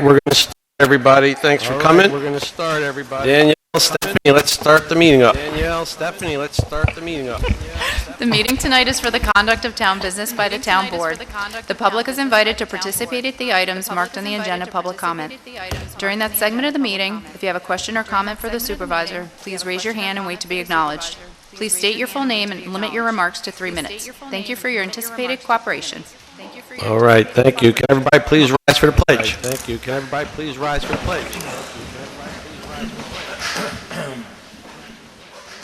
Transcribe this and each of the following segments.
we're going to start, everybody. Thanks for coming. We're going to start, everybody. Danielle, Stephanie, let's start the meeting up. The meeting tonight is for the conduct of town business by the town board. The public is invited to participate at the items marked on the agenda public comment. During that segment of the meeting, if you have a question or comment for the supervisor, please raise your hand and wait to be acknowledged. Please state your full name and limit your remarks to 3 minutes. Thank you for your anticipated cooperation. All right, thank you. Can everybody please rise for the pledge?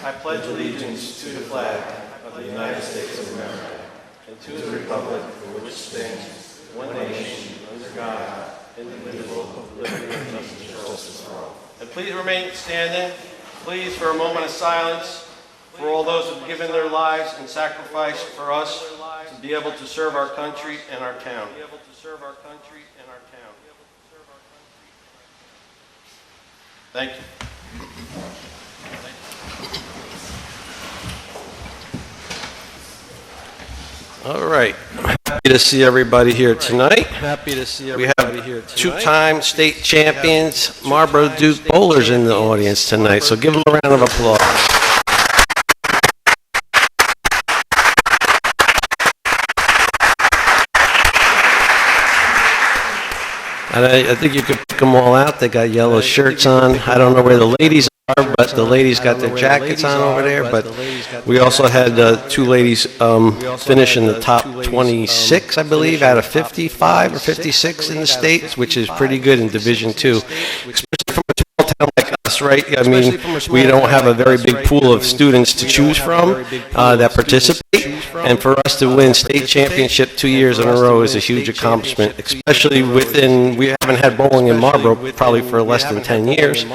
I pledge allegiance to the flag of the United States of America and to the republic for which stands one nation under God, indivisible, with liberty and justice for all. And please remain standing, please, for a moment of silence for all those who have given their lives and sacrificed for us to be able to serve our country and our town. Thank you. All right. Happy to see everybody here tonight. We have two-time state champions, Marlborough Duke bowlers in the audience tonight, so give them a round of applause. And I think you could pick them all out. They got yellow shirts on. I don't know where the ladies are, but the ladies got their jackets on over there. But we also had two ladies finish in the top 26, I believe, out of 55 or 56 in the States, which is pretty good in Division II, especially from a small town like us, right? I mean, we don't have a very big pool of students to choose from that participate. And for us to win state championship 2 years in a row is a huge accomplishment, especially we haven't had bowling in Marlborough probably for less than 10 years.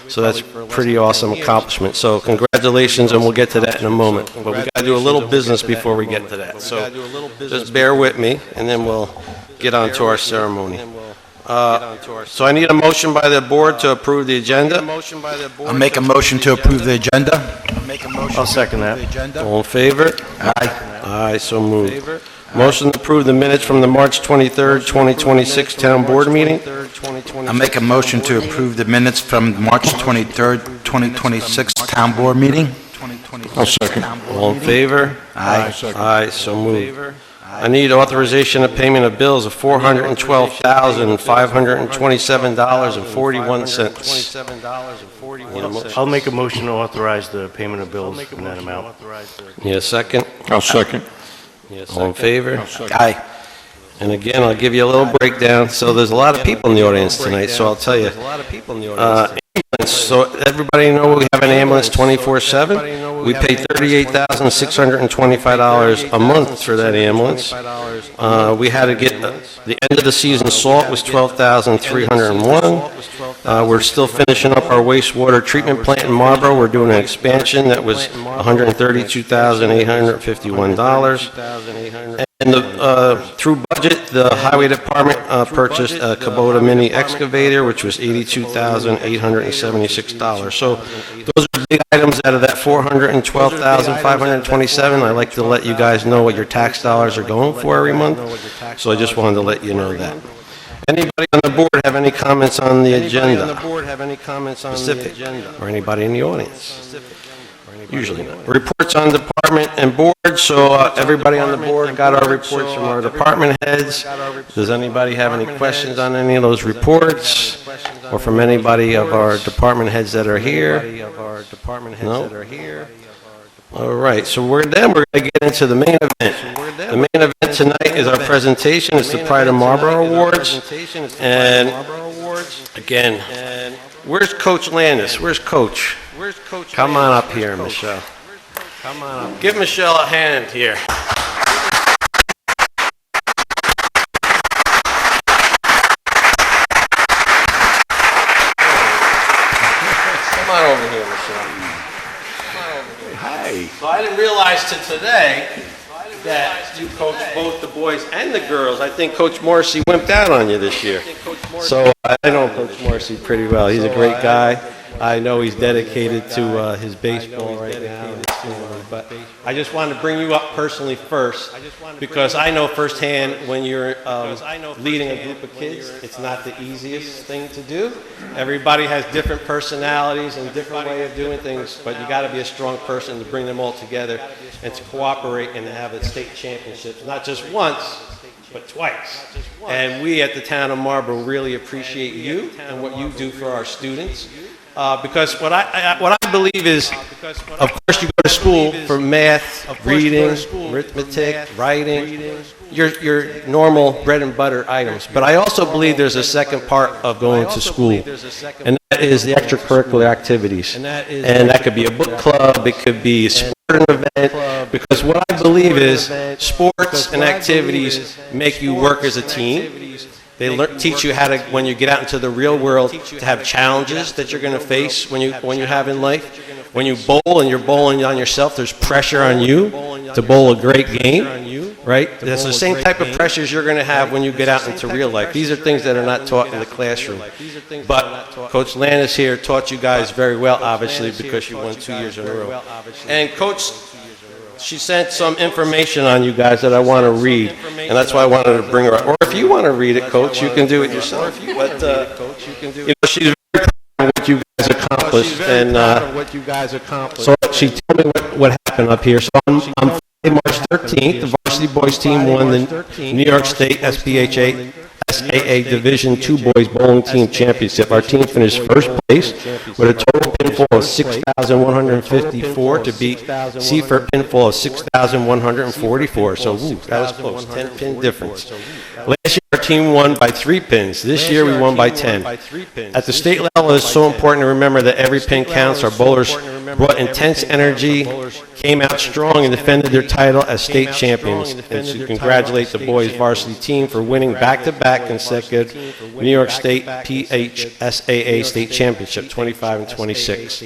So that's a pretty awesome accomplishment. So congratulations, and we'll get to that in a moment. But we got to do a little business before we get to that. So just bear with me, and then we'll get on to our ceremony. So I need a motion by the board to approve the agenda. I'll make a motion to approve the agenda. I'll second that. All in favor? Aye. Aye, so moved. Motion to approve the minutes from the March 23rd, 2026 town board meeting. I'll make a motion to approve the minutes from March 23rd, 2026 town board meeting. I'll second. All in favor? Aye. Aye, so moved. I need authorization of payment of bills of $412,527.41. I'll make a motion to authorize the payment of bills in that amount. Need a second? I'll second. All in favor? Aye. And again, I'll give you a little breakdown. So there's a lot of people in the audience tonight, so I'll tell you. So everybody know we have an ambulance 24/7. We pay $38,625 a month for that ambulance. We had to get the end of the season salt was $12,301. We're still finishing up our wastewater treatment plant in Marlborough. We're doing an expansion that was $132,851. And through budget, the highway department purchased a Kubota mini excavator, which was $82,876. So those are big items out of that $412,527. I like to let you guys know what your tax dollars are going for every month. So I just wanted to let you know that. Anybody on the board have any comments on the agenda? Specific, or anybody in the audience? Usually not. Reports on department and board. So everybody on the board got our reports from our department heads. Does anybody have any questions on any of those reports? Or from anybody of our department heads that are here? No? All right, so we're going to get into the main event. The main event tonight is our presentation. It's the Pride of Marlborough Awards. And again, where's Coach Landis? Where's Coach? Come on up here, Michelle. Come on up. Give Michelle a hand here. Come on over here, Michelle. Hi. So I didn't realize till today that you coach both the boys and the girls. I think Coach Morrissey wimped out on you this year. So I know Coach Morrissey pretty well. He's a great guy. I know he's dedicated to his baseball right now. But I just wanted to bring you up personally first, because I know firsthand when you're leading a group of kids, it's not the easiest thing to do. Everybody has different personalities and different way of doing things, but you got to be a strong person to bring them all together and to cooperate and to have a state championships, not just once, but twice. And we at the town of Marlborough really appreciate you and what you do for our students. Because what I believe is, of course, you go to school for math, reading, arithmetic, writing, your normal bread and butter items. But I also believe there's a second part of going to school, and that is the extracurricular activities. And that could be a book club, it could be a sporting event, because what I believe is sports and activities make you work as a team. They teach you how to, when you get out into the real world, to have challenges that you're going to face when you have in life. When you bowl and you're bowling on yourself, there's pressure on you to bowl a great game, right? That's the same type of pressures you're going to have when you get out into real life. These are things that are not taught in the classroom. But Coach Landis here taught you guys very well, obviously, because you won 2 years in a row. And Coach, she sent some information on you guys that I want to read, and that's why I wanted to bring her up. Or if you want to read it, Coach, you can do it yourself. But she's very proud of what you guys accomplished, and so she told me what happened up here. So on Friday, March 13th, the varsity boys team won the New York State SAA Division II Boys Bowling Team Championship. Our team finished first place with a total pinfall of 6,154 to beat Seaford pinfall of 6,144. So, that was close, 10-pin difference. Last year, our team won by 3 pins. This year, we won by 10. At the state level, it's so important to remember that every pin counts. Our bowlers brought intense energy, came out strong, and defended their title as state champions. And to congratulate the boys varsity team for winning back-to-back consecutive New York State PHSAA State Championship, 25 and 26.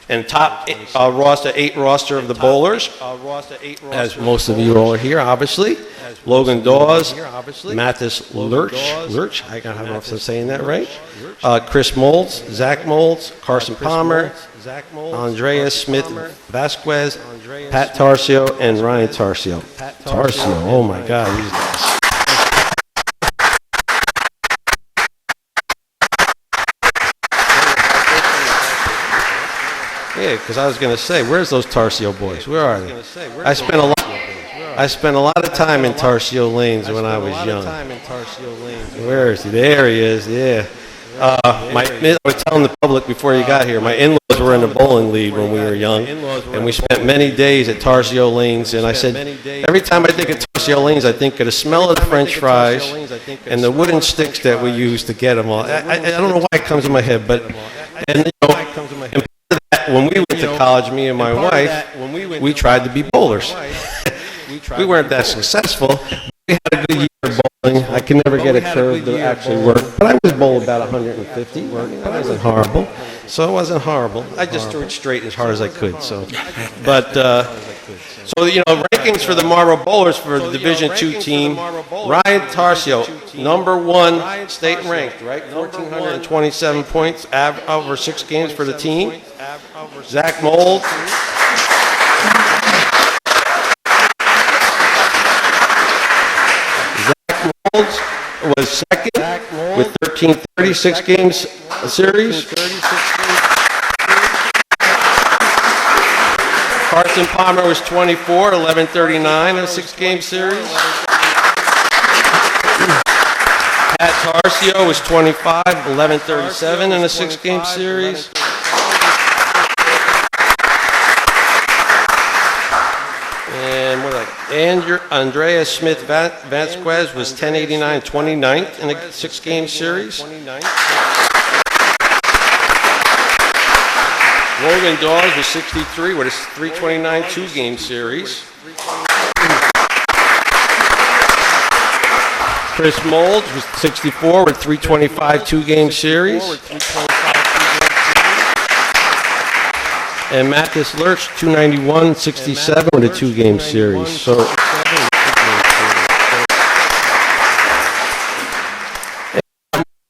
And top eight roster of the bowlers, as most of you all are here, obviously. Logan Dawes, Mathis Lurch, I don't know if I'm saying that right. Chris Molds, Zach Molds, Carson Palmer, Andrea Smith Vasquez, Pat Tarcio, and Ryan Tarcio. Oh my God, he's nice. Yeah, because I was going to say, where's those Tarcio boys? Where are they? I spent a lot of time in Tarcio Lanes when I was young. Where is he? There he is, yeah. I was telling the public before you got here, my in-laws were in the bowling league when we were young, and we spent many days at Tarcio Lanes, and I said, every time I think of Tarcio Lanes, I think of the smell of the French fries and the wooden sticks that we used to get them all. I don't know why it comes in my head, but, and when we went to college, me and my wife, we tried to be bowlers. We weren't that successful. We had a good year of bowling. I can never get a curve to actually work, but I was bowling about 150. It wasn't horrible. So it wasn't horrible. I just threw it straight as hard as I could. So, but rankings for the Marlborough Bowlers for the Division II team: Ryan Tarcio, #1 state ranked, right? 1,427 points over 6 games for the team. Zach Mold. Molds was second with 1336 games a series. Carson Palmer was 24, 1139 in a 6-game series. Pat Tarcio was 25, 1137 in a 6-game series. And Andrea Smith Vasquez was 1089, 29th in a 6-game series. Logan Dawes was 63 with a 329 2-game series. Chris Molds was 64 with 325 2-game series. And Mathis Lurch, 291, 67 with a 2-game series. So,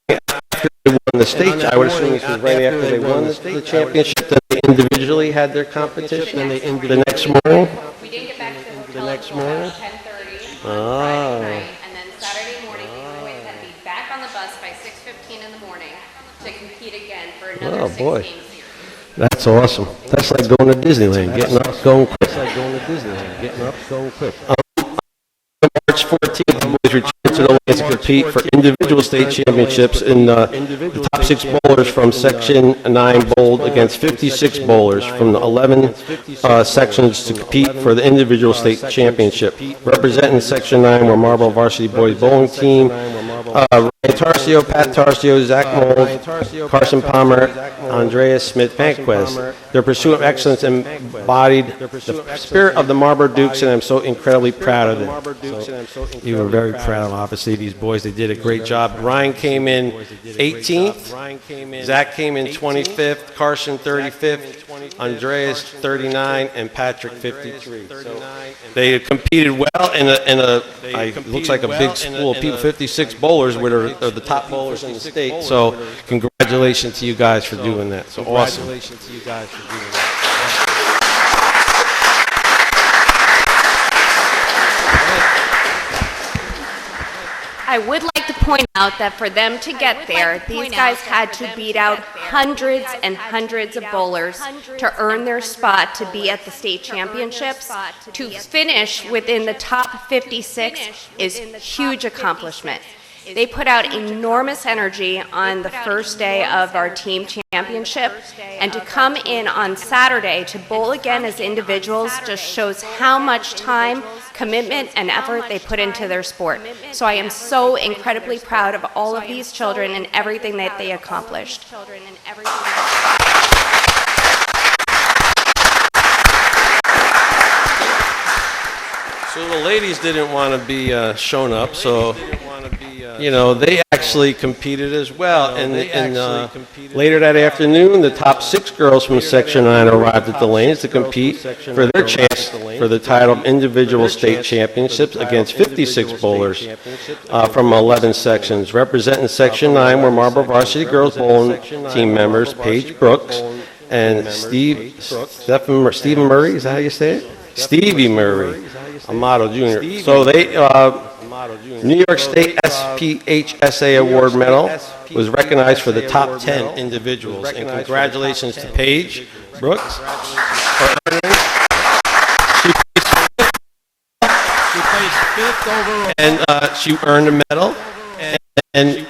after they won the state, I would assume this was right after they won the championship, that they individually had their competition the next morning? We didn't get back to the The next morning? 10:30 Oh. Friday night, and then Saturday morning, we had to be back on the bus by 6:15 in the morning to compete again for another Oh, 6 boy. games. That's awesome. That's like going to Disneyland, getting up, going quick. March 14th, the boys returned to the lanes to compete for individual state championships in the top 6 bowlers from Section 9 bowled against 56 bowlers from the 11 sections to compete for the individual state championship. Representing Section 9 were Marlborough Varsity Boys Bowling Team, Ryan Tarcio, Pat Tarcio, Zach Mold, Carson Palmer, Andreas Smith-Vanquez. Their pursuit of excellence embodied the spirit of the Marlborough Dukes, and I'm so incredibly proud of them. So, you were very proud, obviously, these boys. They did a great job. Ryan came in 18th, Zach came in 25th, Carson 35th, Andreas 39, and Patrick 53. So they competed well in looks like a big school of people, 56 bowlers, which are the top bowlers in the state. So congratulations to you guys for doing that. So awesome. I would like to point out that for them to get there, these guys had to beat out hundreds and hundreds of bowlers to earn their spot to be at the state championships. To finish within the top 56 is a huge accomplishment. They put out enormous energy on the first day of our team championship, and to come in on Saturday to bowl again as individuals just shows how much time, commitment, and effort they put into their sport. So I am so incredibly proud of all of these children and everything that they accomplished. So the ladies didn't want to be shown up, so you know, they actually competed as well. And later that afternoon, the top 6 girls from Section 9 arrived at the lanes to compete for their chance for the title of individual state championships against 56 bowlers from 11 sections. Representing Section 9 were Marlborough Varsity Girls Bowling Team members Paige Brooks and Stephen Murray, is that how you say it? Stevie Murray, Amato Jr. So they... New York State SPHSA Award Medal was recognized for the top 10 individuals. And congratulations to Paige Brooks for earning. She placed fifth overall. And she earned a medal. And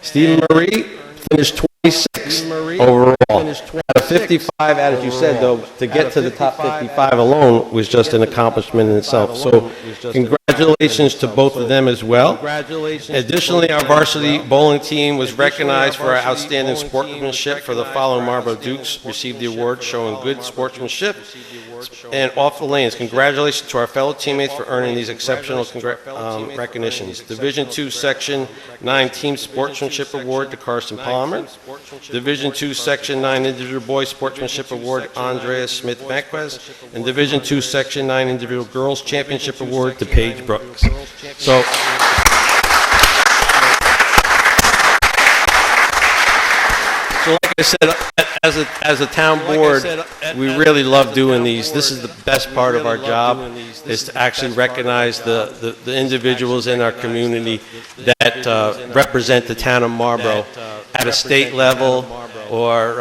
Stephen Marie finished 26th overall. Out of 55, as you said, though, to get to the top 55 alone was just an accomplishment in itself. So congratulations to both of them as well. Additionally, our varsity bowling team was recognized for our outstanding sportsmanship for the following Marlborough Dukes received the award showing good sportsmanship and off the lanes. Congratulations to our fellow teammates for earning these exceptional recognitions. Division II Section 9 Team Sportsmanship Award to Carson Palmer. Division II Section 9 Individual Boys Sportsmanship Award Andreas Smith-Vanquez. And Division II Section 9 Individual Girls Championship Award to Paige Brooks. So, like I said, as a town board, we really love doing these. This is the best part of our job, is to actually recognize the individuals in our community that represent the town of Marlborough at a state level or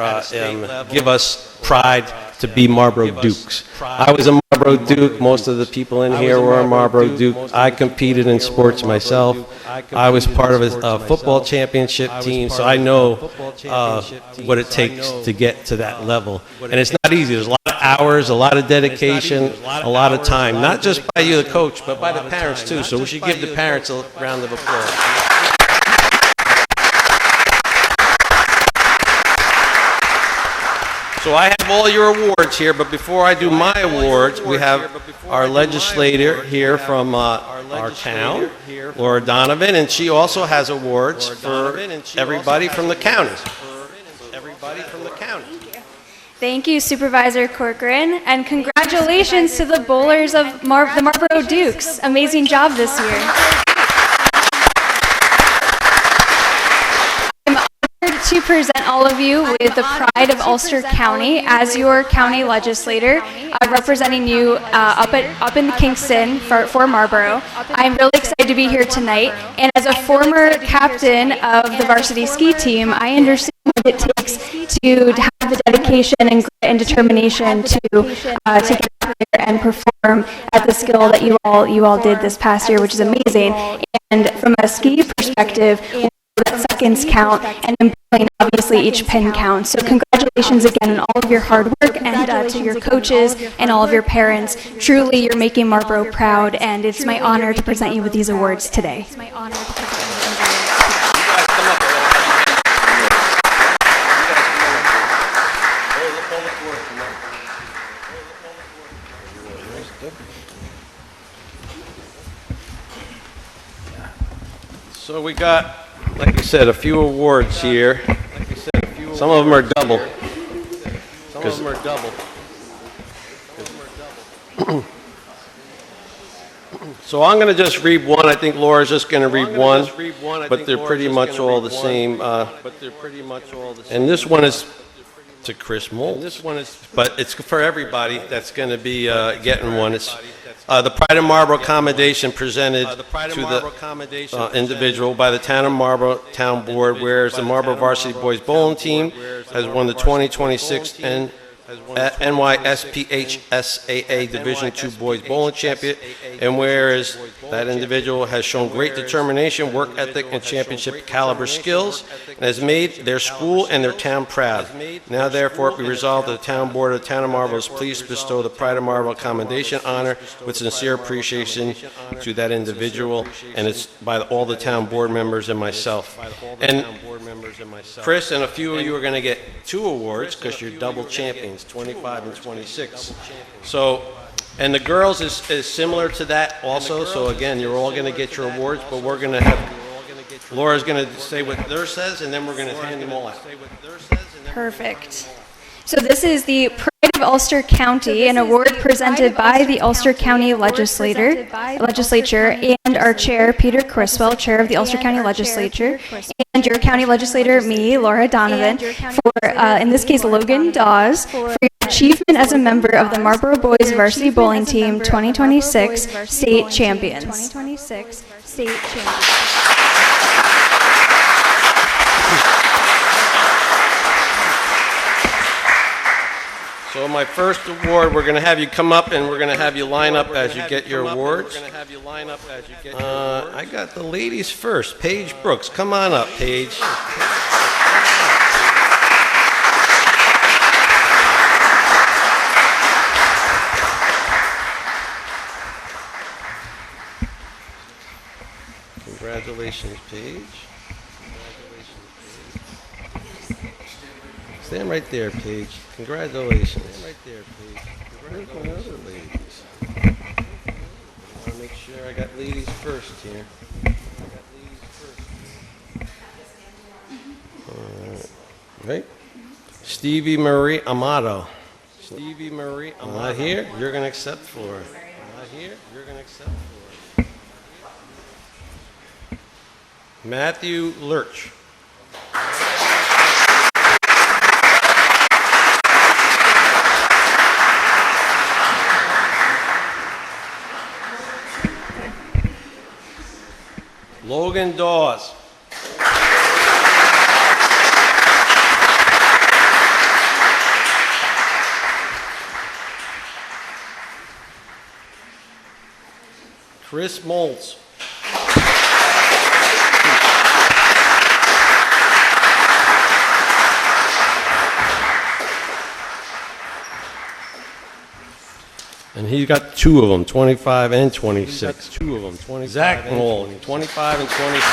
give us pride to be Marlborough Dukes. I was a Marlborough Duke. Most of the people in here were a Marlborough Duke. I competed in sports myself. I was part of a football championship team, so I know what it takes to get to that level. And it's not easy. There's a lot of hours, a lot of dedication, a lot of time, not just by you, the coach, but by the parents, too. So we should give the parents a round of applause. So I have all your awards here, but before I do my awards, we have our legislator here from our town, Laura Donovan, and she also has awards for everybody from the county. Thank you, Supervisor Corcoran, and congratulations to the bowlers of the Marlborough Dukes. Amazing job this year. I'm to present all of you with the pride of Ulster County as your county legislator, representing you up in Kingston for Marlborough. I'm really excited to be here tonight, and as a former captain of the varsity ski team, I understand what it takes to have the dedication and grit and determination to get out there and perform at the skill that you all did this past year, which is amazing. And from a ski perspective, that seconds count, and in bowling, obviously each pin counts. So congratulations again on all of your hard work, and to your coaches and all of your parents. Truly, you're making Marlborough proud, and it's my honor to present you with these awards today. So we got, like I said, a few awards here. Some of them are double. So I'm going to just read one. I think Laura's just going to read one, but they're pretty much all the same. And this one is to Chris Mold. But it's for everybody that's going to be getting one. It's the Pride of Marlborough commendation presented to the individual by the Town of Marlborough Town Board, whereas the Marlborough Varsity Boys Bowling Team has won the 2026 NYSPHSAA Division II Boys Bowling Champion, and whereas that individual has shown great determination, work ethic, and championship caliber skills, and has made their school and their town proud. Now therefore be resolved that the Town Board of the Town of Marlborough is pleased to bestow the Pride of Marlborough Commendation honor with sincere appreciation to that individual, and it's by all the town board members and myself. And Chris and a few of you are going to get 2 awards because you're double champions, 25 and 26. So, and the girls is similar to that also. So again, you're all going to get your awards, but we're going to have, Laura's going to say what theirs says, and then we're going to hand them all out. Perfect. So this is the Pride of Ulster County, an award presented by the Ulster County Legislature, and our chair, Peter Criswell, chair of the Ulster County Legislature, and your county legislator, me, Laura Donovan, for, in this case, Logan Dawes, for your achievement as a member of the Marlborough Boys Varsity Bowling Team 2026 State Champions. So my first award, we're going to have you come up and we're going to have you line up as you get your awards. I got the ladies first. Paige Brooks, come on up, Paige. Congratulations, Paige. Stand right there, Paige. Congratulations. Stand right there, Paige. Where's my other ladies? I want to make sure I got ladies first here. Right? Stevie Marie Amato. Stevie Marie Amato. Not here. You're going to accept for her. Not here. You're going to accept for her. Matthew Lurch. Logan Dawes. Chris Moltz. And he got 2 of them, 25 and 26. Zach Moll, 25 and 26.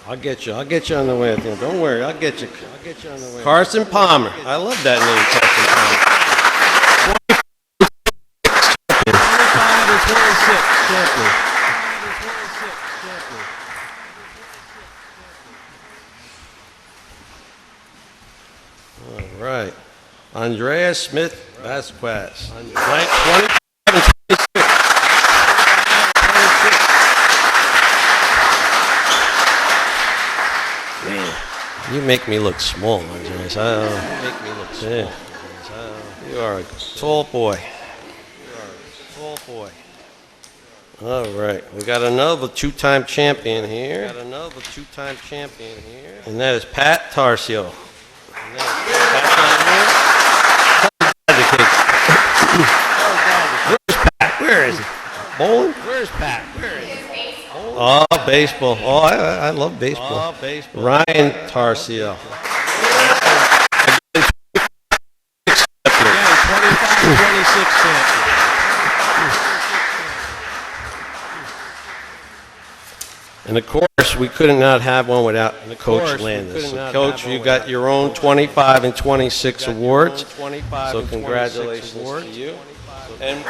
I'll get you on the way. Don't worry, I'll get you on the way. Carson Palmer. I love that name, Carson Palmer. 25 and 26 champion. All right. Andrea Smith Vasquez. Blank 25 and 26. Man, you make me look small, Andreas. You make me look small. You are a tall boy. All right, we got another two-time champion here. And that is Pat Tarcio. Where's Pat? Where is he? Bowling? Where's Pat? Where is he? Oh, baseball. Oh, I love baseball. Ryan Tarcio. Again, 25-26 champion. And of course, we could not have one without Coach Landis. So Coach, you got your own 25 and 26 awards. So congratulations to you. And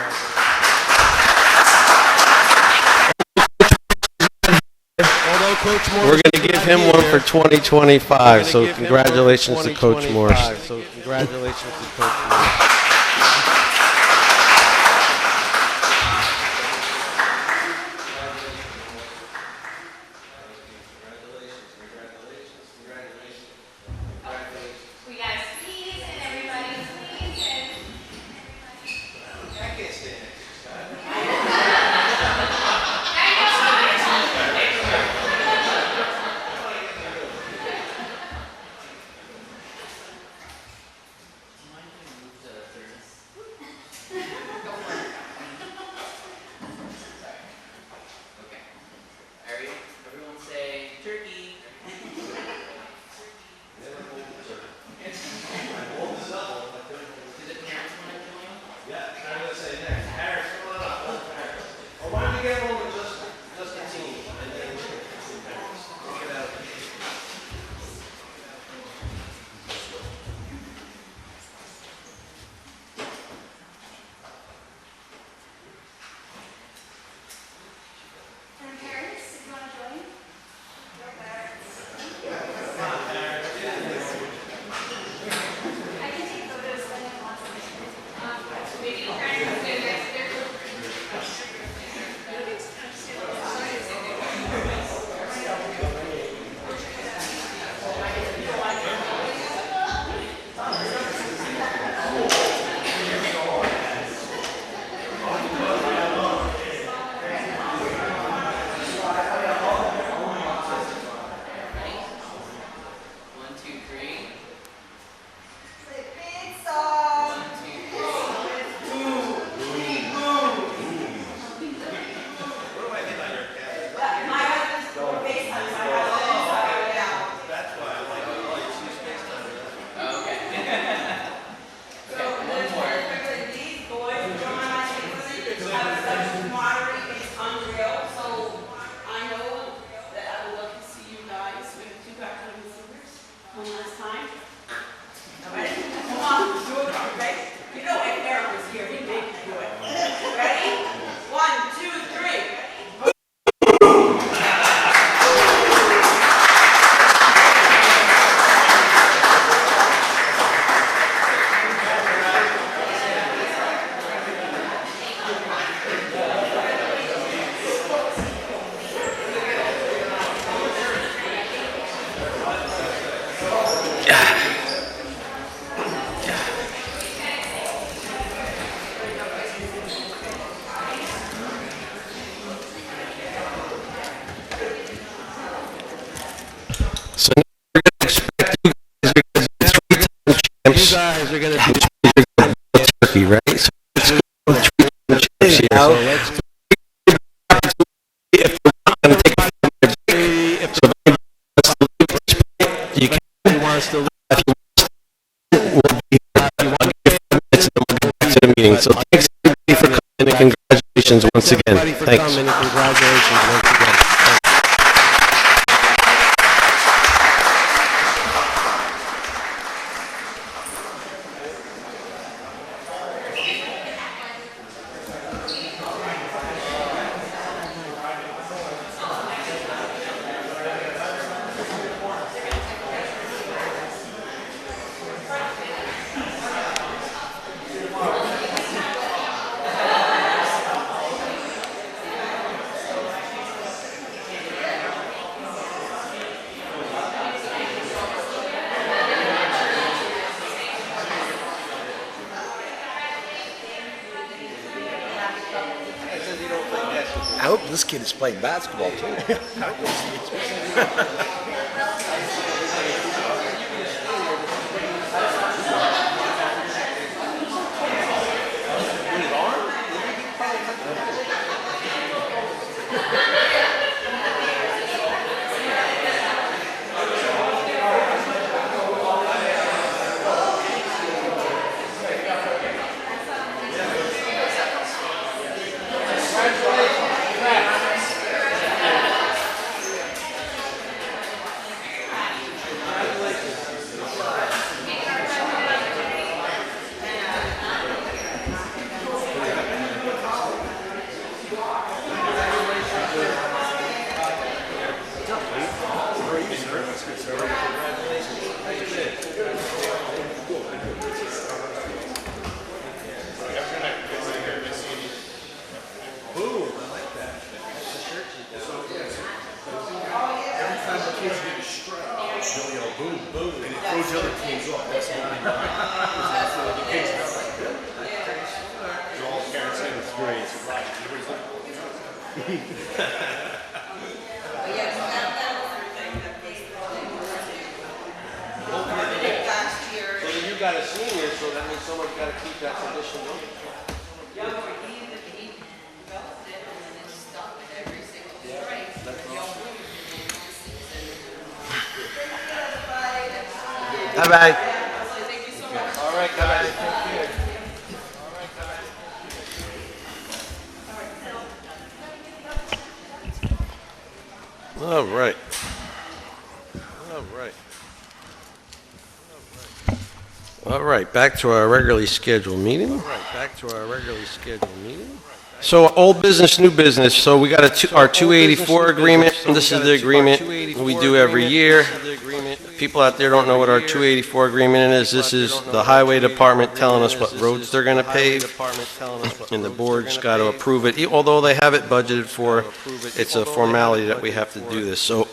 we're going to give him one for 2025. So congratulations to Coach Morris. So now we're going to expect you guys, because you're three-time champs, you guys are going to do turkey, right? So let's go with three-time champs here. So let's go. If you want to take a 5-minute break, if somebody wants to leave at this point, you can. If you want to leave, we'll be here. If you want to give 5 minutes, and then we'll get back to the meeting. So thanks everybody for coming, and congratulations once again. Thanks. this kid is playing basketball too. You got a senior, so that means someone's got to keep that tradition going. Bye-bye. All right, guys. Take care. All right. All right. All right, back to our regularly scheduled meeting. So old business, new business. So we got our 284 agreement. This is the agreement we do every year. People out there don't know what our 284 agreement is. This is the highway department telling us what roads they're going to pave, and the board's got to approve it. Although they have it budgeted for, it's a formality that we have to do this. So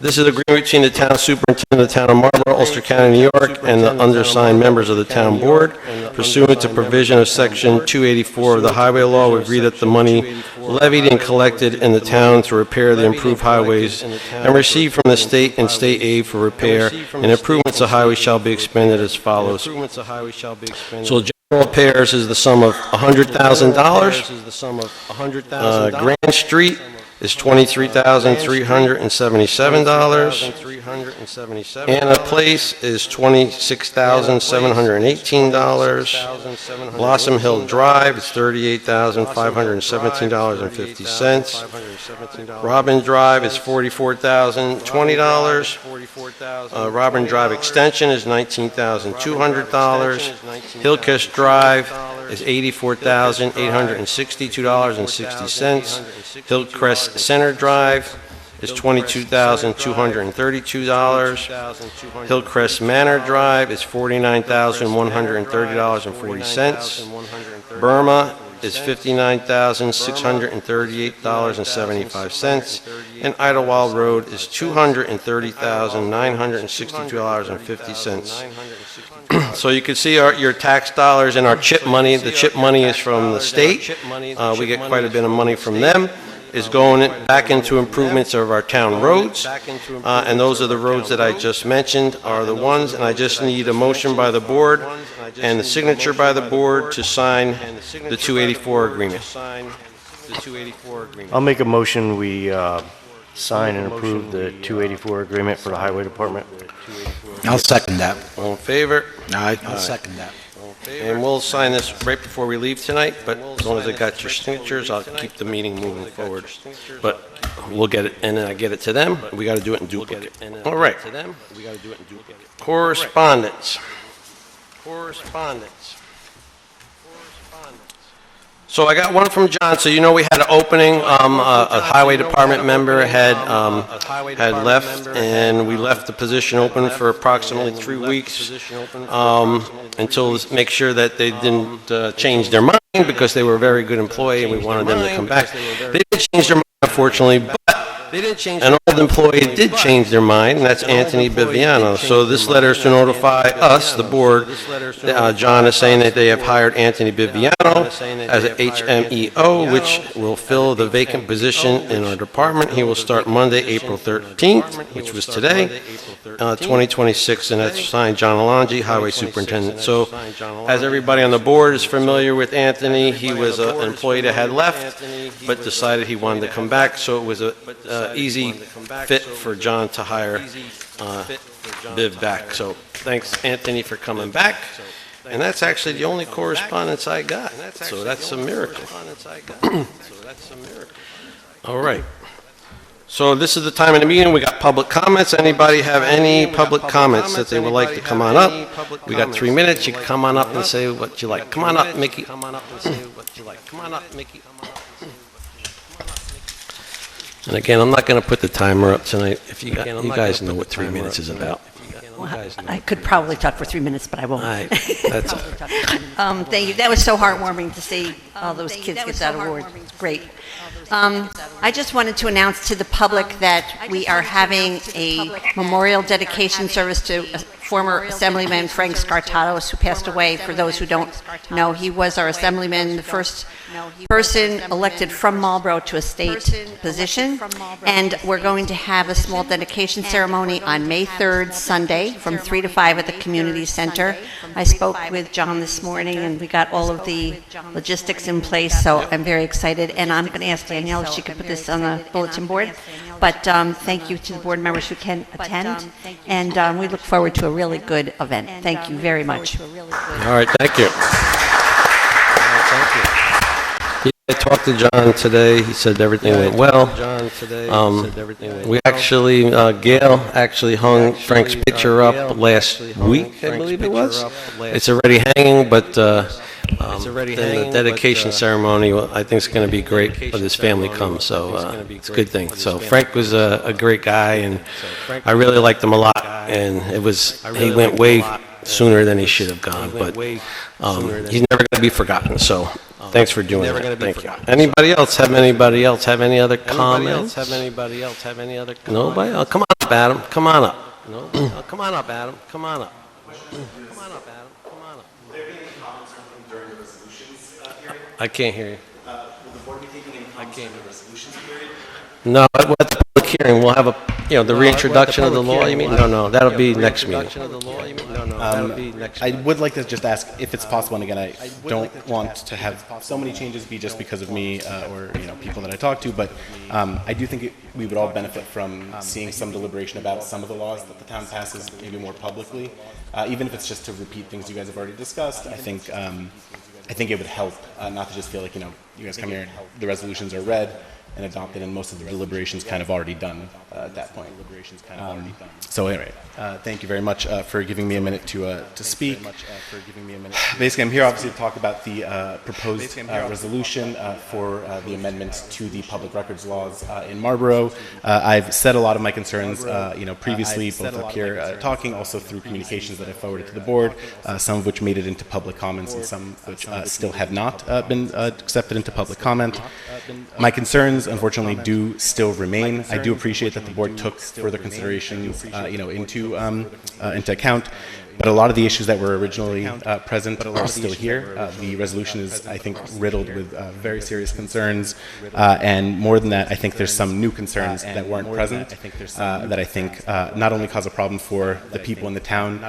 this is an agreement between the town superintendent of the town of Marlborough, Ulster County, New York, and the undersigned members of the town board. Pursuant to provision of section 284 of the highway law, we agree that the money levied and collected in the town to repair the improved highways and received from the state and state aid for repair and improvements of highways shall be expended as follows. So general repairs is the sum of $100,000. Grand Street is $23,377. Anna Place is $26,718. Blossom Hill Drive is $38,517.50. Robin Drive is $44,020. Robin Drive Extension is $19,200. Hillcrest Drive is $84,862.60. Hillcrest Center Drive is $22,232. Hillcrest Manor Drive is $49,130.40. Burma is $59,638.75. And Idlewild Road is $230,962.50. So you can see your tax dollars and our CHIP money. The CHIP money is from the state. We get quite a bit of money from them. Is going back into improvements of our town roads. And those are the roads that I just mentioned are the ones. And I just need a motion by the board and the signature by the board to sign the 284 agreement. I'll make a motion, we sign and approve the 284 agreement for the highway department. I'll second that. All in favor? I'll second that. And we'll sign this right before we leave tonight, but as long as I got your signatures, I'll keep the meeting moving forward. But we'll get it, and then I get it to them, we gotta do it in duplicate. All right. Correspondence. So I got one from John. So you know we had an opening, a highway department member had left, and we left the position open for approximately 3 weeks until make sure that they didn't change their mind, because they were a very good employee and we wanted them to come back. They didn't change their mind, unfortunately, but an old employee did change their mind, and that's Anthony Biviano. So this letter is to notify us, the board. John is saying that they have hired Anthony Biviano as an HMEO, which will fill the vacant position in our department. He will start Monday, April 13th, which was today, 2026, and that's signed John Alonji, Highway Superintendent. So as everybody on the board is familiar with Anthony, he was an employee that had left, but decided he wanted to come back, so it was a easy fit for John to hire Biv back. So thanks, Anthony, for coming back. And that's actually the only correspondence I got. So that's a miracle. All right. So this is the time of the meeting. We got public comments. Anybody have any public comments that they would like to come on up? We got 3 minutes. You can come on up and say what you like. Come on up, Mickey. Come on up and say what you like. Come on up, Mickey. And again, I'm not going to put the timer up tonight. If you guys know what 3 minutes is about. I could probably talk for 3 minutes, but I won't. All right, that's all. Thank you. That was so heartwarming to see all those kids get that award. Great. I just wanted to announce to the public that we are having a memorial dedication service to former Assemblyman Frank Scartatos, who passed away. For those who don't know, he was our Assemblyman, the first person elected from Marlborough to a state position. And we're going to have a small dedication ceremony on May 3rd, Sunday, from 3 to 5 at the Community Center. I spoke with John this morning, and we got all of the logistics in place, so I'm very excited. And I'm going to ask Danielle if she could put this on the bulletin board. But thank you to the board members who can attend, and we look forward to a really good event. Thank you very much. All right, thank you. I talked to John today. He said everything went well. We actually, Gail actually hung Frank's picture up last week, I believe it was. It's already hanging, but the dedication ceremony, I think, is going to be great when his family comes. So it's a good thing. So Frank was a great guy, and I really liked him a lot. And he went way sooner than he should have gone, but he's never going to be forgotten. So. Thanks for doing that. Thank you. Anybody else have any other comments? Nobody? Oh, come on up, Adam. Come on up. Come on up, Adam. Come on up. I can't hear you. Will the board be taking any comments on the resolutions period? No, at the public hearing, we'll have the reintroduction of the law, you mean? No, that'll be next meeting. I would like to just ask if it's possible, and again, I don't want to have so many changes be just because of me or people that I talk to, but I do think we would all benefit from seeing some deliberation about some of the laws that the town passes maybe more publicly, even if it's just to repeat things you guys have already discussed. I think it would help not to just feel like you guys come here and the resolutions are read and adopted, and most of the deliberations kind of already done at that point. So anyway, thank you very much for giving me a minute to speak. Basically, I'm here obviously to talk about the proposed resolution for the amendments to the public records laws in Marlborough. I've said a lot of my concerns, previously, both up here talking, also through communications that I forwarded to the board, some of which made it into public comments and some which still have not been accepted into public comment. My concerns, unfortunately, do still remain. I do appreciate that the board took further considerations, into account. But a lot of the issues that were originally present are still here. The resolution is, I think, riddled with very serious concerns. And more than that, I think there's some new concerns that weren't present that I think not only cause a problem for the people in the town,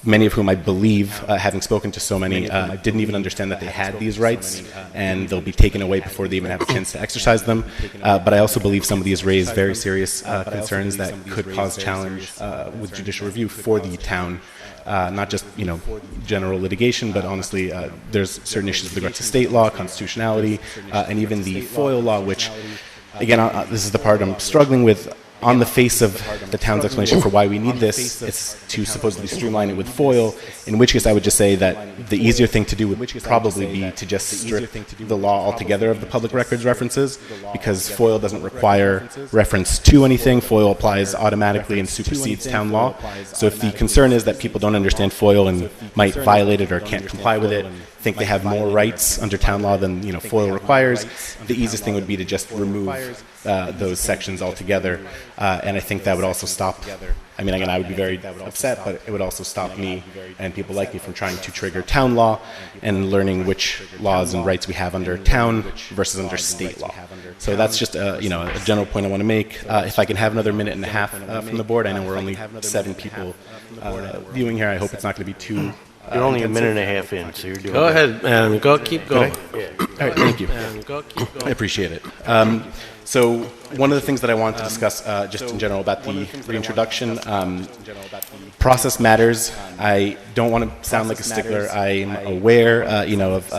many of whom I believe, having spoken to so many, didn't even understand that they had these rights, and they'll be taken away before they even have a chance to exercise them. But I also believe some of these raise very serious concerns that could cause challenge with judicial review for the town. Not just, general litigation, but honestly, there's certain issues with regard to state law, constitutionality, and even the FOIL law, which, again, this is the part I'm struggling with. On the face of the town's explanation for why we need this, it's to supposedly streamline it with FOIL, in which case I would just say that the easier thing to do would probably be to just strip the law altogether of the public records references, because FOIL doesn't require reference to anything. FOIL applies automatically and supersedes town law. So if the concern is that people don't understand FOIL and might violate it or can't comply with it, think they have more rights under town law than, FOIL requires, the easiest thing would be to just remove those sections altogether. And I think that would also stop, again, I would be very upset, but it would also stop me and people like me from trying to trigger town law and learning which laws and rights we have under town versus under state law. So that's just a general point I want to make. If I can have another minute and a half from the board, I know we're only 7 people viewing here. I hope it's not going to be too. You're only a minute and a half in, so you're doing Go good. ahead, man. Keep going. All right, thank you. I appreciate it. So one of the things that I wanted to discuss just in general about the reintroduction, process matters. I don't want to sound like a stickler. I'm aware, of,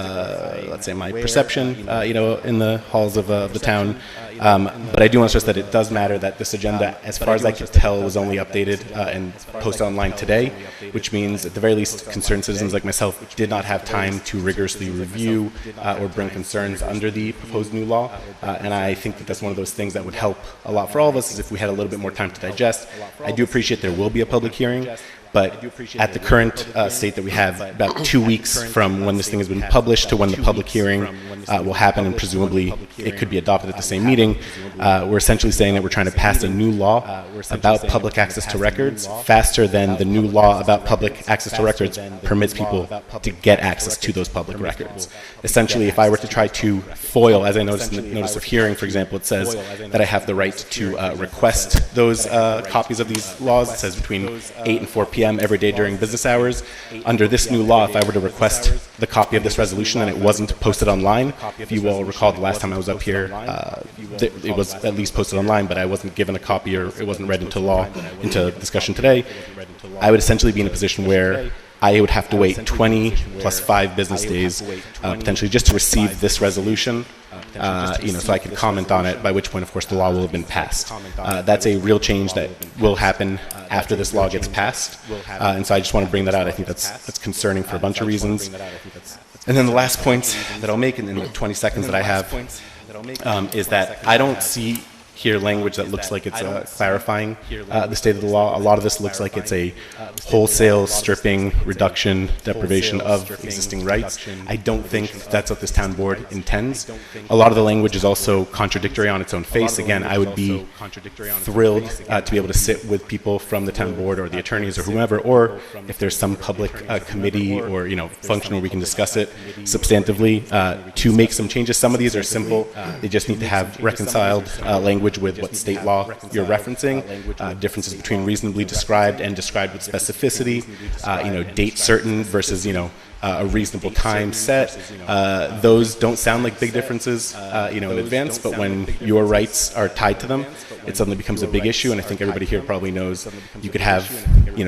let's say, my perception, in the halls of the town. But I do want to stress that it does matter that this agenda, as far as I could tell, was only updated and posted online today, which means at the very least concerned citizens like myself did not have time to rigorously review or bring concerns under the proposed new law. And I think that that's one of those things that would help a lot for all of us is if we had a little bit more time to digest. I do appreciate there will be a public hearing. But at the current state that we have, about 2 weeks from when this thing has been published to when the public hearing will happen, and presumably it could be adopted at the same meeting, we're essentially saying that we're trying to pass a new law about public access to records faster than the new law about public access to records permits people to get access to those public records. Essentially, if I were to try to FOIL, as I noticed in the notice of hearing, for example, it says that I have the right to request those copies of these laws. It says between 8 and 4 p.m. every day during business hours. Under this new law, if I were to request the copy of this resolution and it wasn't posted online, if you will recall the last time I was up here, it was at least posted online, but I wasn't given a copy or it wasn't read into discussion today, I would essentially be in a position where I would have to wait 20 plus 5 business days potentially just to receive this resolution. So I could comment on it, by which point, of course, the law will have been passed. That's a real change that will happen after this law gets passed. And so I just want to bring that out. I think that's concerning for a bunch of reasons. And then the last point that I'll make in the 20 seconds that I have is that I don't see here language that looks like it's clarifying the state of the law. A lot of this looks like it's a wholesale stripping, reduction, deprivation of existing rights. I don't think that's what this town board intends. A lot of the language is also contradictory on its own face. Again, I would be thrilled to be able to sit with people from the town board or the attorneys or whomever, or if there's some public committee or function where we can discuss it substantively to make some changes. Some of these are simple. They just need to have reconciled language with what state law you're referencing, differences between reasonably described and described with specificity, date certain versus, a reasonable time set. Those don't sound like big differences, in advance, but when your rights are tied to them, it suddenly becomes a big issue. And I think everybody here probably knows you could have,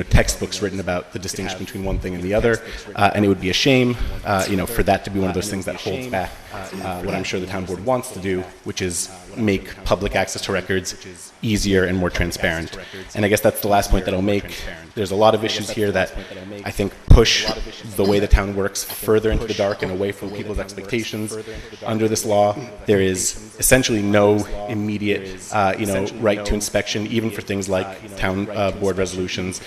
textbooks written about the distinction between one thing and the other, and it would be a shame, for that to be one of those things that holds back what I'm sure the town board wants to do, which is make public access to records easier and more transparent. And I guess that's the last point that I'll make. There's a lot of issues here that I think push the way the town works further into the dark and away from people's expectations. Under this law, there is essentially no immediate, right to inspection, even for things like town board resolutions.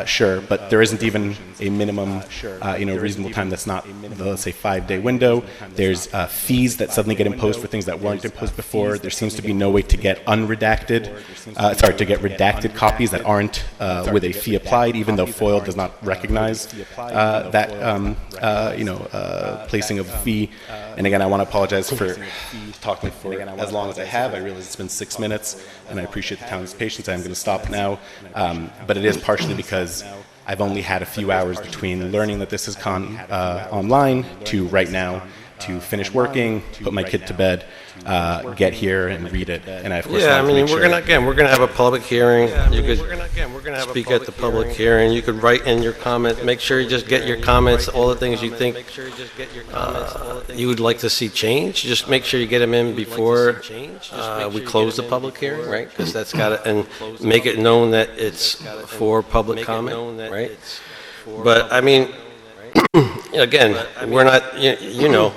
Sure, but there isn't even a minimum, reasonable time that's not the, let's say, 5-day window. There's fees that suddenly get imposed for things that weren't imposed before. There seems to be no way to get redacted copies that aren't with a fee applied, even though FOIL does not recognize placing of a fee. And again, I want to apologize for talking for as long as I have. I realize it's been 6 minutes, and I appreciate the town's patience. I'm going to stop now, but it is partially because I've only had a few hours between learning that this has gone online to right now, to finish working, put my kid to bed, get here and read it. And I, of course, we're gonna have a public hearing. You could speak at the public hearing. You could write in your comments. Make sure you just get your comments, all the things you think you would like to see change. Just make sure you get them in before we close the public hearing, right? Because that's got to, and make it known that it's for public comment, right? But I mean, again, we're not,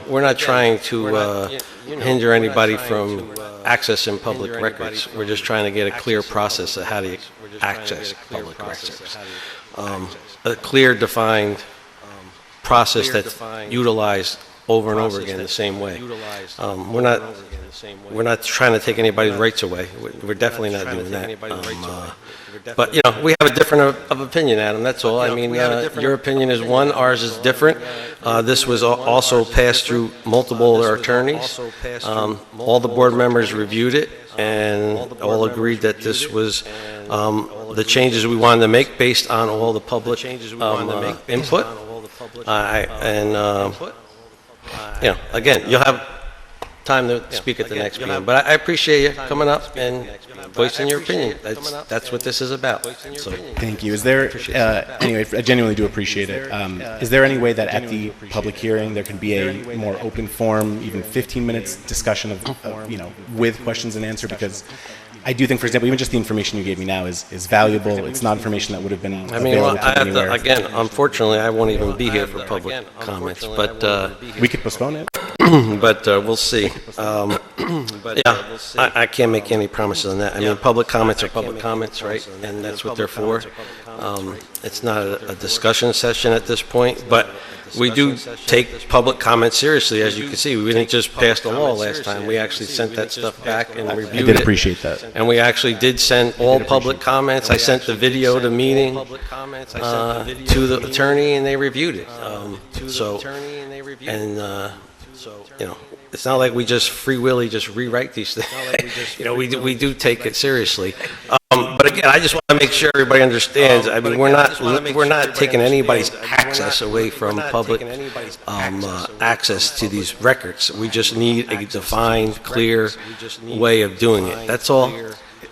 we're not trying to hinder anybody from accessing public records. We're just trying to get a clear process of how to access public records. A clear, defined process that's utilized over and over again the same way. We're not trying to take anybody's rights away. We're definitely not doing that. But, you know, we have a different of opinion, Adam, that's all. I mean, your opinion is one, ours is different. This was also passed through multiple attorneys. All the board members reviewed it and all agreed that this was the changes we wanted to make based on all the public input. You know, again, you'll have time to speak at the next meeting. But I appreciate you coming up and voicing your opinion. That's what this is about. So, Thank you. Is there, anyway, I genuinely do appreciate it. Is there any way that at the public hearing, there can be a more open forum, even 15 minutes discussion of you know, with questions and answer? Because I do think, for example, even just the information you gave me now is valuable. It's not information that would have been available to anywhere. Again, unfortunately, I won't even be here for public comments, but we could postpone it. but we'll see. Yeah, I can't make any promises on that. I mean, public comments are public comments, right? And that's what they're for. It's not a discussion session at this point, but we do take public comments seriously, as you can see. We didn't just pass the law last time. We actually sent that stuff back and reviewed it. I did appreciate that. And we actually did send all public comments. I sent the video to meeting to the attorney, and they reviewed it. You know, it's not like we just free willy just rewrite these things. You know, we do take it seriously. But again, I just want to make sure everybody understands. I mean, we're not taking anybody's access away from public access to these records. We just need a defined, clear way of doing it. That's all.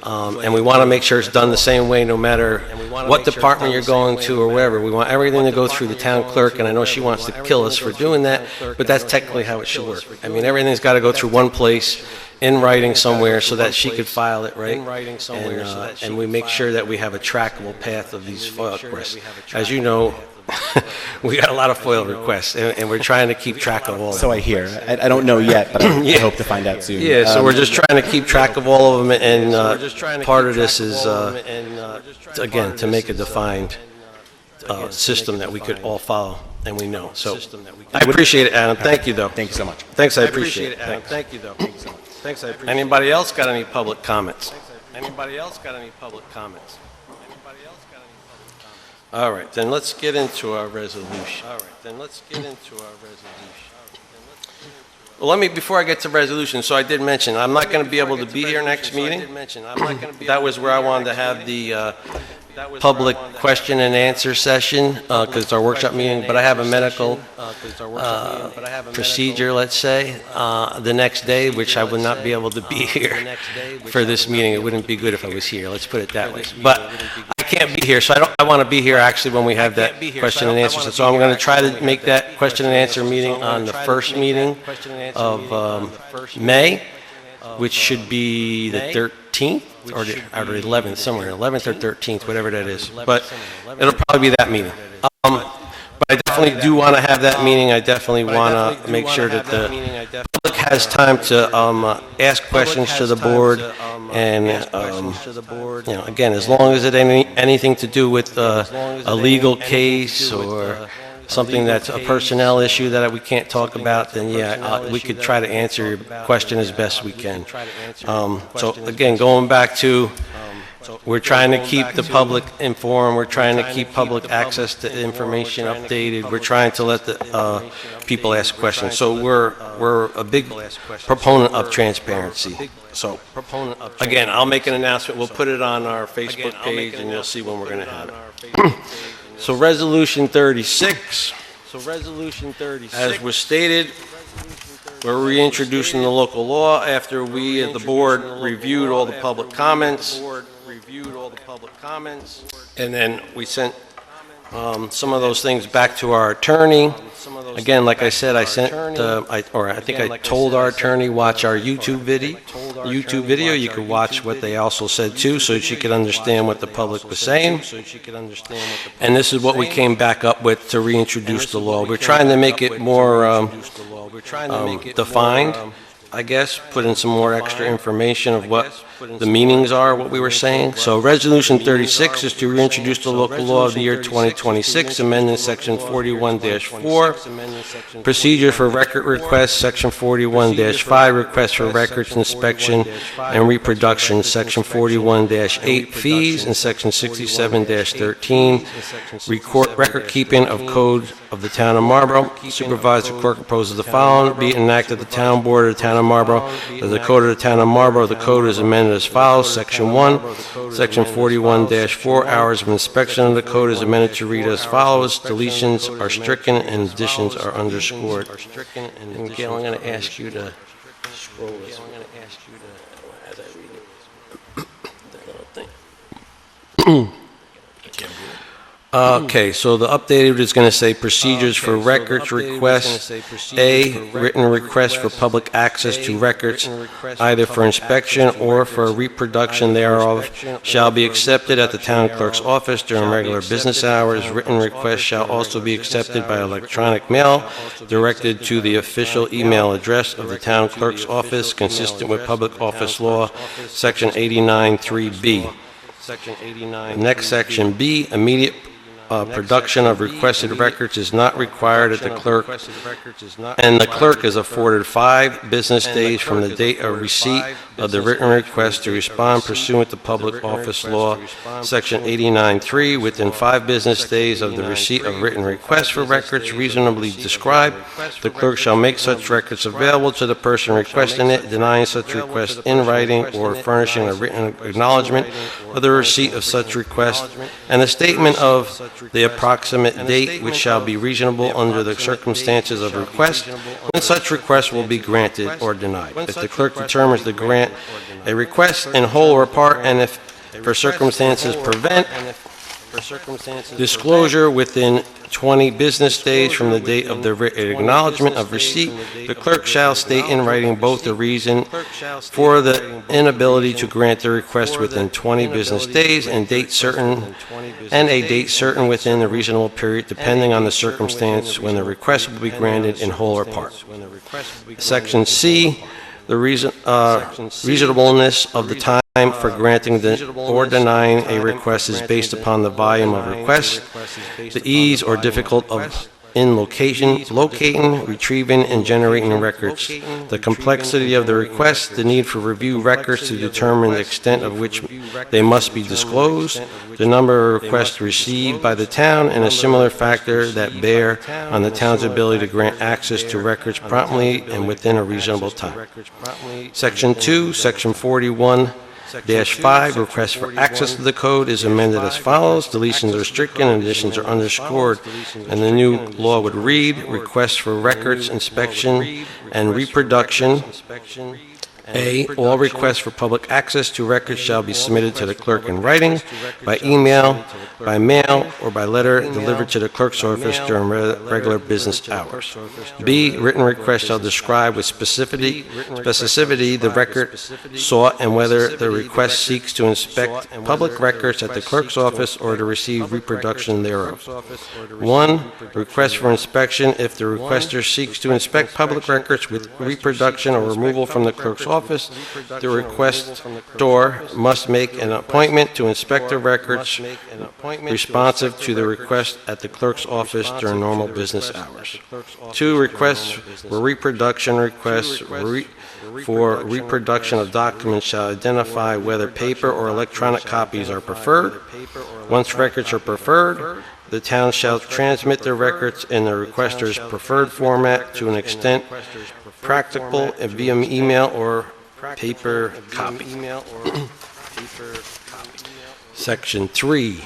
And we want to make sure it's done the same way no matter what department you're going to or wherever. We want everything to go through the town clerk, and I know she wants to kill us for doing that, but that's technically how it should work. I mean, everything's got to go through one place in writing somewhere so that she could file it, right? And we make sure that we have a trackable path of these FOIL requests. As you know, we got a lot of FOIL requests, and we're trying to keep track of all of them. So I hear. I don't know yet, but I hope to find out soon. Yeah, so we're just trying to keep track of all of them, and part of this is, again, to make a defined system that we could all follow, and we know. So I appreciate it, Adam. Thank you, though. Thank you so much. Thanks, I appreciate it, Adam. Thank you, though. Thanks, I appreciate it. Anybody else got any public comments? Anybody else got any public comments? All right, then let's get into our resolution. Well, before I get to resolution, so I did mention, I'm not going to be able to be here next meeting. That was where I wanted to have the public question and answer session, because it's our workshop meeting, but I have a medical procedure, let's say, the next day, which I would not be able to be here for this meeting. It wouldn't be good if I was here, let's put it that way. But I can't be here, so I want to be here actually when we have that question and answer. So I'm going to try to make that question and answer meeting on the first meeting of May, which should be the 13th or the 11th, somewhere, 11th or 13th, whatever that is. But it'll probably be that meeting. But I definitely do want to have that meeting. I definitely want to make sure that the public has time to ask questions to the board. And, you know, again, as long as it ain't anything to do with a legal case or something that's a personnel issue that we can't talk about, then yeah, we could try to answer your question as best we can. So again, going back to, we're trying to keep the public informed, we're trying to keep public access to information updated, we're trying to let the people ask questions. So we're a big proponent of transparency. So again, I'll make an announcement, we'll put it on our Facebook page, and you'll see when we're going to have it. So Resolution 36, as was stated, we're reintroducing the local law after we at the board reviewed all the public comments. And then we sent some of those things back to our attorney. Again, like I said, I think I told our attorney, watch our YouTube video. You could watch what they also said too, so she could understand what the public was saying. And this is what we came back up with to reintroduce the law. We're trying to make it more defined, I guess, put in some more extra information of what the meanings are, what we were saying. So Resolution 36 is to reintroduce the local law of the year 2026, amending Section 41-4, procedure for record requests, Section 41-5, request for records inspection and reproduction, Section 41-8, fees, and Section 67-13, record keeping of code of the Town of Marlborough. Supervisor Clerk proposes the following: be it enacted the Town Board of the Town of Marlborough that the Code of the Town of Marlborough, the code is amended as follows. Section 1, Section 41-4, hours of inspection of the code is amended to read as follows: deletions are stricken and additions are underscored. And Gail, I'm going to ask you to scroll this. I'm going to ask you to, as I read it, that little thing. Okay, so the updated is going to say procedures for records requests. A, written request for public access to records, either for inspection or for reproduction thereof, shall be accepted at the town clerk's office during regular business hours. Written requests shall also be accepted by electronic mail directed to the official email address of the town clerk's office, consistent with Public Office Law, Section 89(3)(b). Next, Section B, immediate production of requested records is not required at the clerk, and the clerk is afforded 5 business days from the date of receipt of the written request to respond pursuant to Public Office Law, Section 89(3). Within 5 business days of the receipt of written requests for records reasonably described, the clerk shall make such records available to the person requesting it, denying such request in writing or furnishing a written acknowledgement of the receipt of such request, and a statement of the approximate date which shall be reasonable under the circumstances of request, when such request will be granted or denied. If the clerk determines to grant a request in whole or part, and if for circumstances prevent disclosure within 20 business days from the date of the written acknowledgement of receipt, the clerk shall state in writing both the reason for the inability to grant the request within 20 business days and a date certain within the reasonable period, depending on the circumstance when the request will be granted in whole or part. Section C, the reasonableness of the time for granting or denying a request is based upon the volume of requests, the ease or difficult in locating, retrieving, and generating records, the complexity of the request, the need for review records to determine the extent of which they must be disclosed, the number of requests received by the town, and a similar factor that bear on the town's ability to grant access to records promptly and within a reasonable time. Section 2, Section 41-5, request for access to the code is amended as follows: deletions are stricken and additions are underscored, and the new law would read: requests for records inspection and reproduction. A, all requests for public access to records shall be submitted to the clerk in writing, by email, by mail, or by letter delivered to the clerk's office during regular business hours. B, written requests shall describe with specificity the record sought and whether the request seeks to inspect public records at the clerk's office or to receive reproduction thereof. 1, request for inspection if the requester seeks to inspect public records with reproduction or removal from the clerk's office. The requestor must make an appointment to inspect the records responsive to the request at the clerk's office during normal business hours. 2, requests for reproduction of documents shall identify whether paper or electronic copies are preferred. Once records are preferred, the town shall transmit the records in the requester's preferred format to an extent practicable via email or paper copy. Section 3,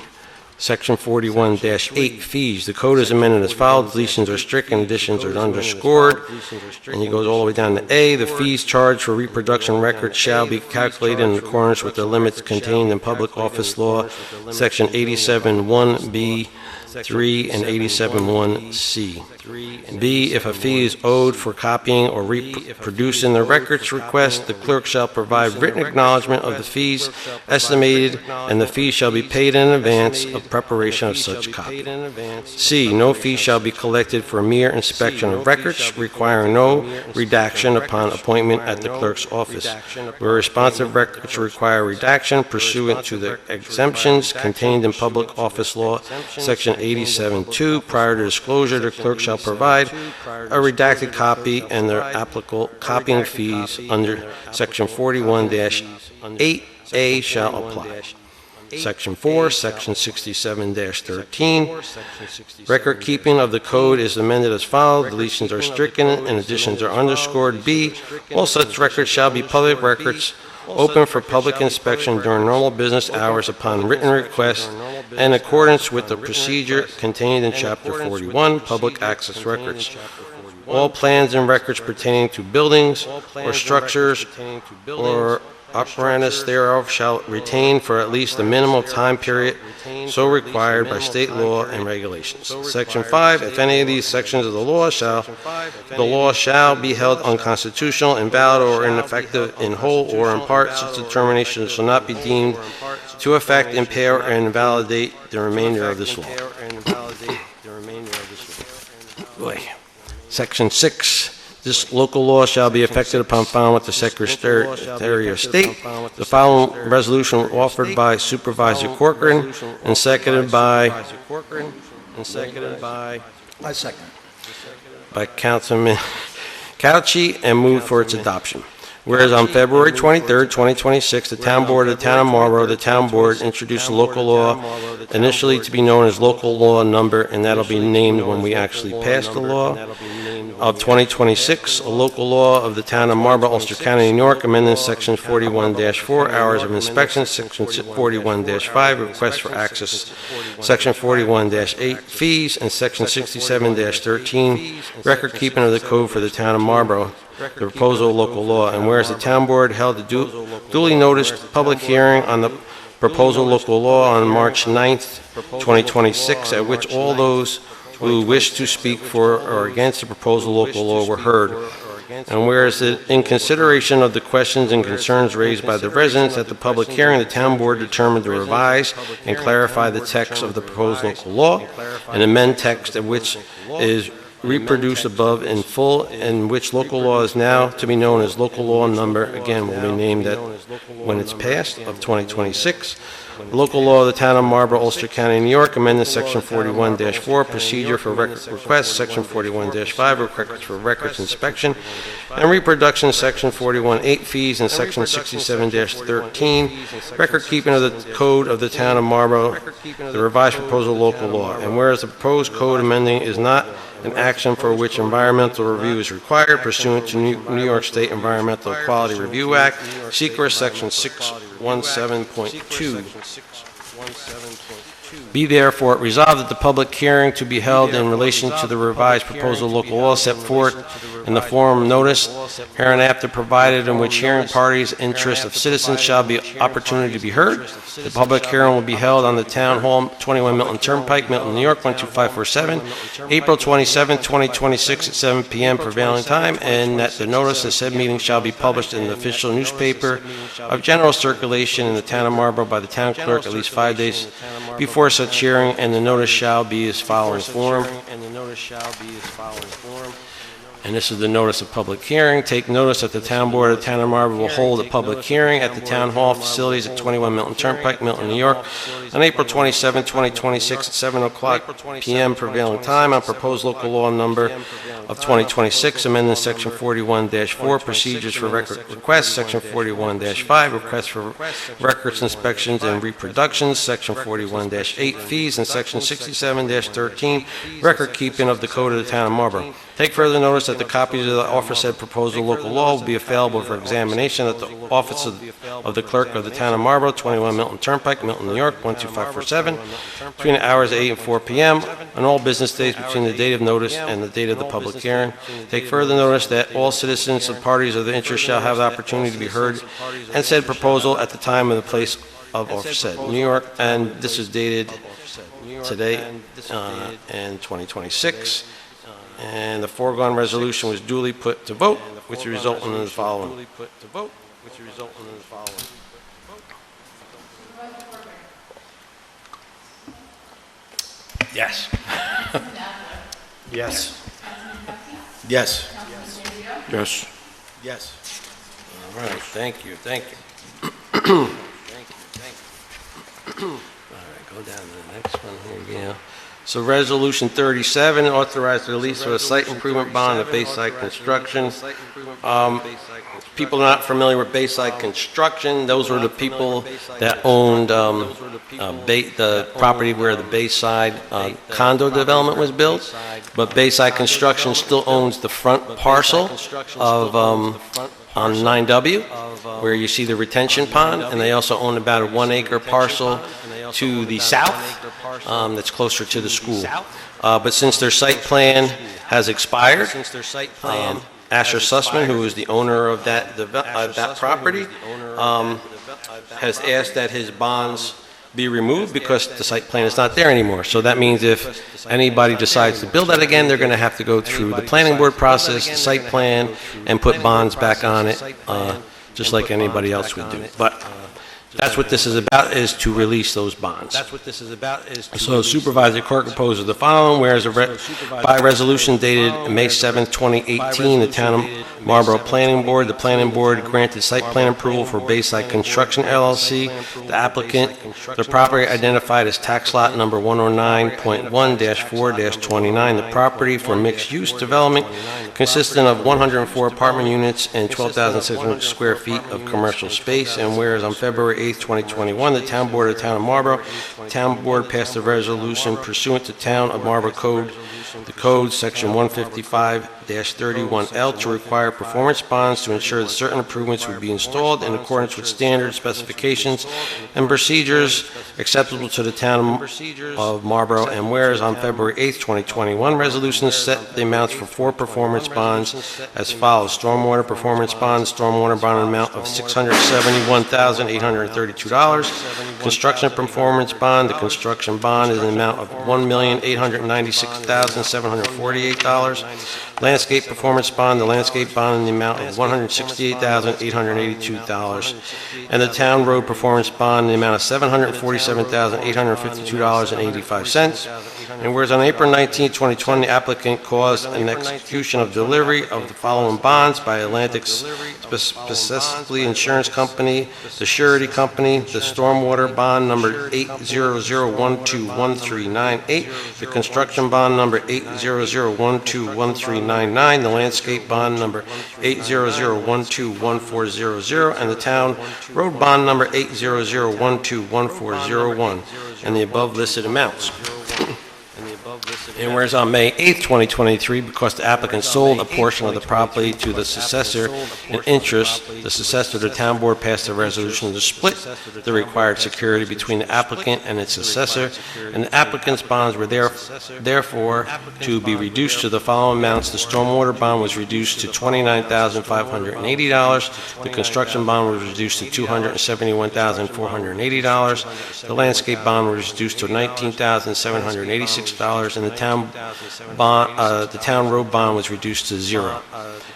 Section 41-8, fees. The code is amended as follows: deletions are stricken, additions are underscored, and it goes all the way down to A. The fees charged for reproduction records shall be calculated in accordance with the limits contained in Public Office Law, Section 87(1)(b)(3) and 87(1)(c). B, if a fee is owed for copying or reproducing the records request, the clerk shall provide written acknowledgement of the fees estimated, and the fee shall be paid in advance of preparation of such copy. C, no fee shall be collected for mere inspection of records, requiring no redaction upon appointment at the clerk's office. Where responsive records require redaction pursuant to the exemptions contained in Public Office Law, Section 87-2, prior to disclosure, the clerk shall provide a redacted copy and their applicable copying fees under Section 41-8A shall apply. Section 4, Section 67-13. Record keeping of the code is amended as follows. Deletions are stricken and additions are underscored. B, all such records shall be public records open for public inspection during normal business hours upon written request in accordance with the procedure contained in Chapter 41, Public Access Records. All plans and records pertaining to buildings or structures or apparatus thereof shall retain for at least the minimal time period so required by state law and regulations. Section 5, if any of these sections of the law shall be held unconstitutional, invalid, or ineffective in whole or in part, such determination shall not be deemed to affect, impair, or invalidate the remainder of this law. Section 6, this local law shall be effected upon filing with the Secretary of State. The following resolution offered by Supervisor Corcoran and seconded by I second. by Councilman Cauchi and moved for its adoption. Whereas on February 23, 2026, the Town Board of the Town of Marlborough, the Town Board introduced a local law initially to be known as Local Law Number, and that'll be named when we actually pass the law, of 2026, a local law of the Town of Marlborough, Ulster County, New York, amending Section 41-4, hours of inspection, Section 41-5, requests for access, Section 41-8, fees, and Section 67-13, record keeping of the code for the Town of Marlborough, the proposal of local law. And whereas the Town Board held a duly noticed public hearing on the proposal of local law on March 9th, 2026, at which all those who wished to speak for or against the proposal of local law were heard. And whereas in consideration of the questions and concerns raised by the residents at the public hearing, the Town Board determined to revise and clarify the text of the proposed local law and amend text of which is reproduced above in full, in which local law is now to be known as Local Law Number, again, will be named that when it's passed, of 2026. Local law of the Town of Marlborough, Ulster County, New York, amended Section 41-4, procedure for record requests, Section 41-5, records for records inspection and reproduction, Section 41-8, fees, and Section 67-13, record keeping of the Code of the Town of Marlborough, the revised proposal of local law. And whereas the proposed code amending is not an action for which environmental review is required pursuant to New York State Environmental Quality Review Act, SECRA, Section 617.2. Be therefore resolved that the public hearing to be held in relation to the revised proposal of local law set forth in the form notice hereinafter provided, in which hearing parties' interests of citizens shall be opportunity to be heard. The public hearing will be held on the Town Hall, 21 Milton Turnpike, Milton, New York, 12547, April 27, 2026 at 7 p.m. prevailing time, and that the notice of said meeting shall be published in the official newspaper of general circulation in the Town of Marlborough by the Town Clerk at least 5 days before such hearing, and the notice shall be as following form. And this is the notice of public hearing. Take notice that the Town Board of the Town of Marlborough will hold a public hearing at the Town Hall facilities at 21 Milton Turnpike, Milton, New York, on April 27, 2026 at 7 o'clock p.m. prevailing time on proposed local law number of 2026, amending Section 41-4, procedures for record requests, Section 41-5, requests for records inspections and reproductions, Section 41-8, fees, and Section 67-13, record keeping of the Code of the Town of Marlborough. Take further notice that the copies of the aforesaid proposal local law will be available for examination at the office of the Clerk of the Town of Marlborough, 21 Milton Turnpike, Milton, New York, 12547, between the hours of 8 and 4 p.m. on all business days between the date of notice and the date of the public hearing. Take further notice that all citizens and parties of the interest shall have the opportunity to be heard and said proposal at the time and the place of aforesaid, New York, and this is dated today and 2026. And the foregone resolution was duly put to vote, which resulted in the following. Yes. Yes. Yes. Yes. Yes. All right, thank you, thank you. All right, go down to the next one here, yeah. So Resolution 37, authorize the release of a site improvement bond of Bayside Construction. People not familiar with Bayside Construction, those were the people that owned the property where the Bayside condo development was built, but Bayside Construction still owns the front parcel of on 9W, where you see the retention pond, and they also own about a 1 acre parcel to the south that's closer to the school. But since their site plan has expired, Asher Sussman, who is the owner of that property, has asked that his bonds be removed because the site plan is not there anymore. So that means if anybody decides to build that again, they're going to have to go through the planning board process, the site plan, and put bonds back on it, just like anybody else would do. But that's what this is about, is to release those bonds. So Supervisor Court proposes the following, whereas by resolution dated May 7, 2018, the Town of Marlborough Planning Board, the Planning Board granted site plan approval for Bayside Construction LLC, the applicant, the property identified as tax lot number 109.1-4-29, the property for mixed-use development consisting of 104 apartment units and 12,600 square feet of commercial space, and whereas on February 8th, 2021, the Town Board of the Town of Marlborough, Town Board passed a resolution pursuant to Town of Marlborough Code, the Code, Section 155-31L, to require performance bonds to ensure that certain improvements would be installed in accordance with standards, specifications, and procedures acceptable to the Town of Marlborough, and whereas on February 8th, 2021, resolutions set the amounts for 4 performance bonds as follows. Stormwater performance bond, stormwater bond amount of $671,832. Construction performance bond, the construction bond is an amount of $1,896,748. Landscape performance bond, the landscape bond in the amount of $168,882. And the town road performance bond in the amount of $747,852.85. And whereas on April 19, 2020, the applicant caused an execution of delivery of the following bonds by Atlantic Specifically Insurance Company, the Surety Company, the Stormwater Bond number 800121398, the Construction Bond number 800121399, the Landscape Bond number 800121400, and the Town Road Bond number 800121401, and the above listed amounts. And whereas on May 8, 2023, because the applicant sold a portion of the property to the successor in interest, the successor of the town board passed a resolution to split the required security between the applicant and its successor, and the applicant's bonds were therefore to be reduced to the following amounts. The stormwater bond was reduced to $29,580. The construction bond was reduced to $271,480. The landscape bond was reduced to $19,786, and the town road bond was reduced to $0.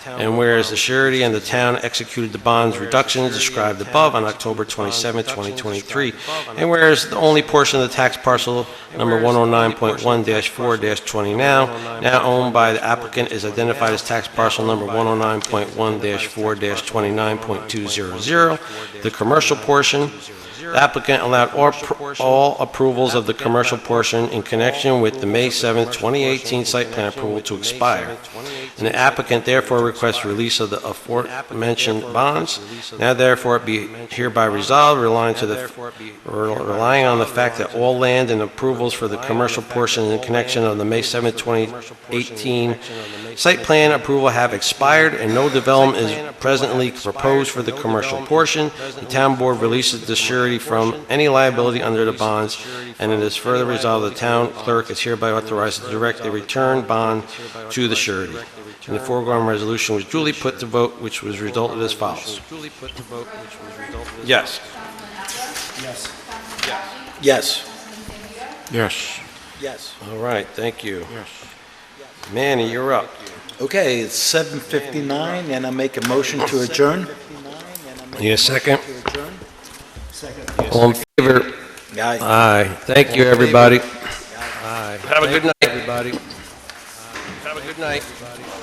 And whereas the surety and the town executed the bonds reductions described above on October 27, 2023, and whereas the only portion of the tax parcel number 109.1-4-20 now owned by the applicant is identified as tax parcel number 109.1-4-29.200, the commercial portion. The applicant allowed all approvals of the commercial portion in connection with the May 7, 2018 site plan approval to expire. And the applicant therefore requests release of the aforementioned bonds. Now therefore it be hereby resolved, relying on the fact that all land and approvals for the commercial portion in connection of the May 7, 2018 site plan approval have expired and no development is presently proposed for the commercial portion. The town board releases the surety from any liability under the bonds, and it is further resolved the town clerk is hereby authorized to direct a return bond to the surety. And the foregoing resolution was duly put to vote, which was resulted as follows. Yes. Yes. Yes. Yes. Yes. All right, thank you. Manny, you're up. Okay, it's 7:59, and I make a motion to adjourn. Need a second? All in favor? Aye. Aye. Thank you, everybody. Aye. Have a good night, everybody. Have a good night.